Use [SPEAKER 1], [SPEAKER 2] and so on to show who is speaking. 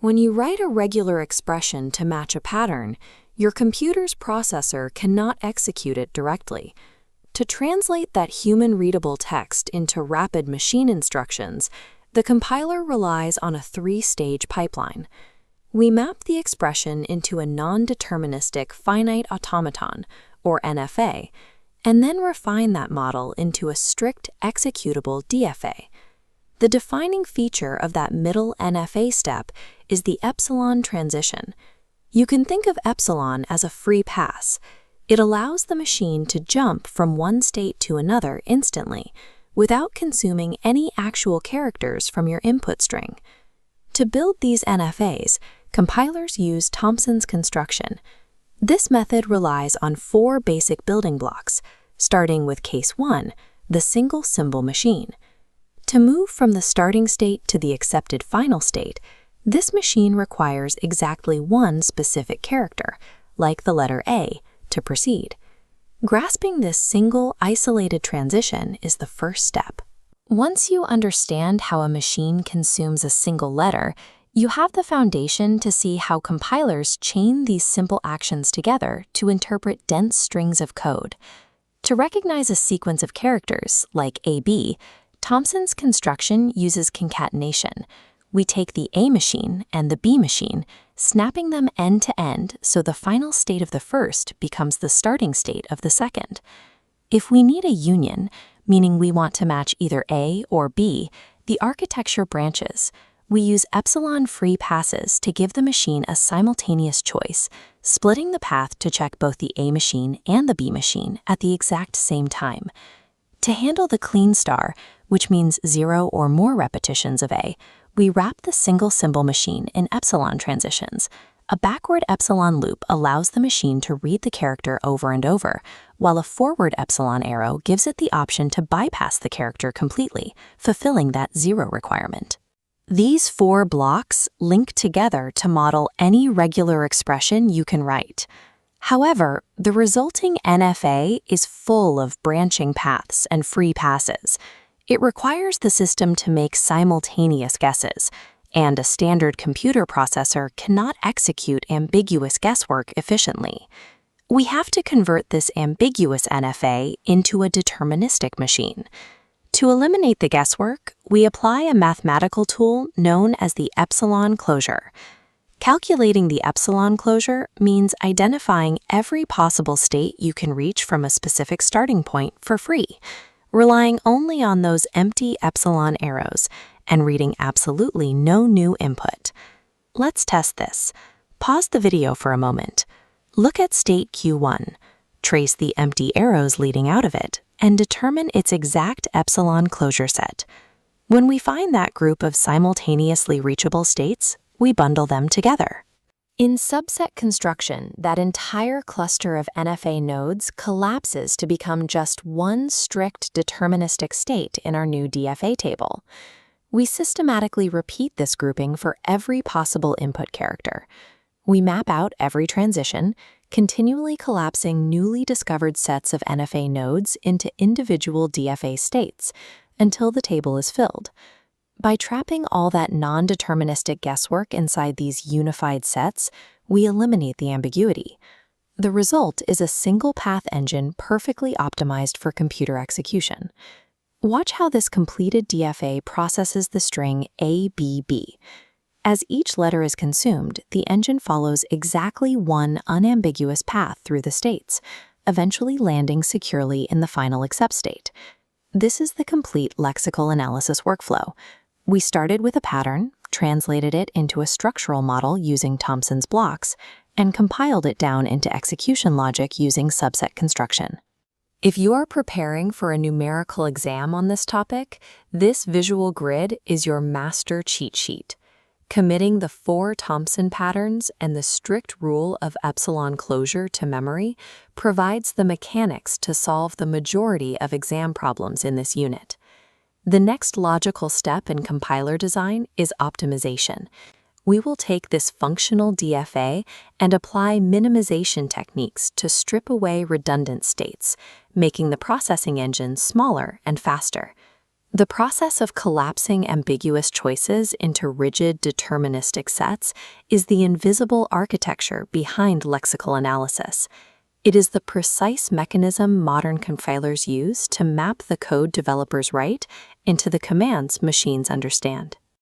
[SPEAKER 1] When you write a regular expression to match a pattern, your computer's processor cannot execute it directly. To translate that human-readable text into rapid machine instructions, the compiler relies on a three-stage pipeline. We map the expression into a non-deterministic finite automaton, or NFA, and then refine that model into a strict executable DFA. The defining feature of that middle NFA step is the epsilon transition. You can think of epsilon as a free pass. It allows the machine to jump from one state to another instantly, without consuming any actual characters from your input string. To build these NFAs, compilers use Thompson's construction. This method relies on four basic building blocks, starting with case 1, the single symbol machine. To move from the starting state to the accepted final state, this machine requires exactly one specific character, like the letter A, to proceed. Grasping this single, isolated transition is the first step. Once you understand how a machine consumes a single letter, you have the foundation to see how compilers chain these simple actions together to interpret dense strings of code. To recognize a sequence of characters, like AB, Thompson's construction uses concatenation. We take the A machine and the B machine, snapping them end to end so the final state of the first becomes the starting state of the second. If we need a union, meaning we want to match either A or B, the architecture branches. We use epsilon-free passes to give the machine a simultaneous choice, splitting the path to check both the A machine and the B machine at the exact same time. To handle the clean star, which means 0 or more repetitions of A, we wrap the single symbol machine in epsilon transitions. A backward epsilon loop allows the machine to read the character over and over, while a forward epsilon arrow gives it the option to bypass the character completely, fulfilling that 0 requirement. These four blocks link together to model any regular expression you can write. However, the resulting NFA is full of branching paths and free passes. It requires the system to make simultaneous guesses, and a standard computer processor cannot execute ambiguous guesswork efficiently. We have to convert this ambiguous NFA into a deterministic machine. To eliminate the guesswork, we apply a mathematical tool known as the epsilon closure. Calculating the epsilon closure means identifying every possible state you can reach from a specific starting point for free, relying only on those empty epsilon arrows and reading absolutely no new input. Let's test this. Pause the video for a moment. Look at state Q1, trace the empty arrows leading out of it, and determine its exact epsilon closure set. When we find that group of simultaneously reachable states, we bundle them together. In subset construction, that entire cluster of NFA nodes collapses to become just one strict deterministic state in our new DFA table. We systematically repeat this grouping for every possible input character. We map out every transition, continually collapsing newly discovered sets of NFA nodes into individual DFA states until the table is filled. By trapping all that non-deterministic guesswork inside these unified sets, we eliminate the ambiguity. The result is a single-path engine perfectly optimized for computer execution. Watch how this completed DFA processes the string ABB. As each letter is consumed, the engine follows exactly one unambiguous path through the states, eventually landing securely in the final accept state. This is the complete lexical analysis workflow. We started with a pattern, translated it into a structural model using Thompson's blocks, and compiled it down into execution logic using subset construction. If you are preparing for a numerical exam on this topic, this visual grid is your master cheat sheet. Committing the 4 Thompson patterns and the strict rule of epsilon closure to memory provides the mechanics to solve the majority of exam problems in this unit. The next logical step in compiler design is optimization. We will take this functional DFA and apply minimization techniques to strip away redundant states, making the processing engine smaller and faster. The process of collapsing ambiguous choices into rigid deterministic sets is the invisible architecture behind lexical analysis. It is the precise mechanism modern compilers use to map the code developers write into the commands machines understand.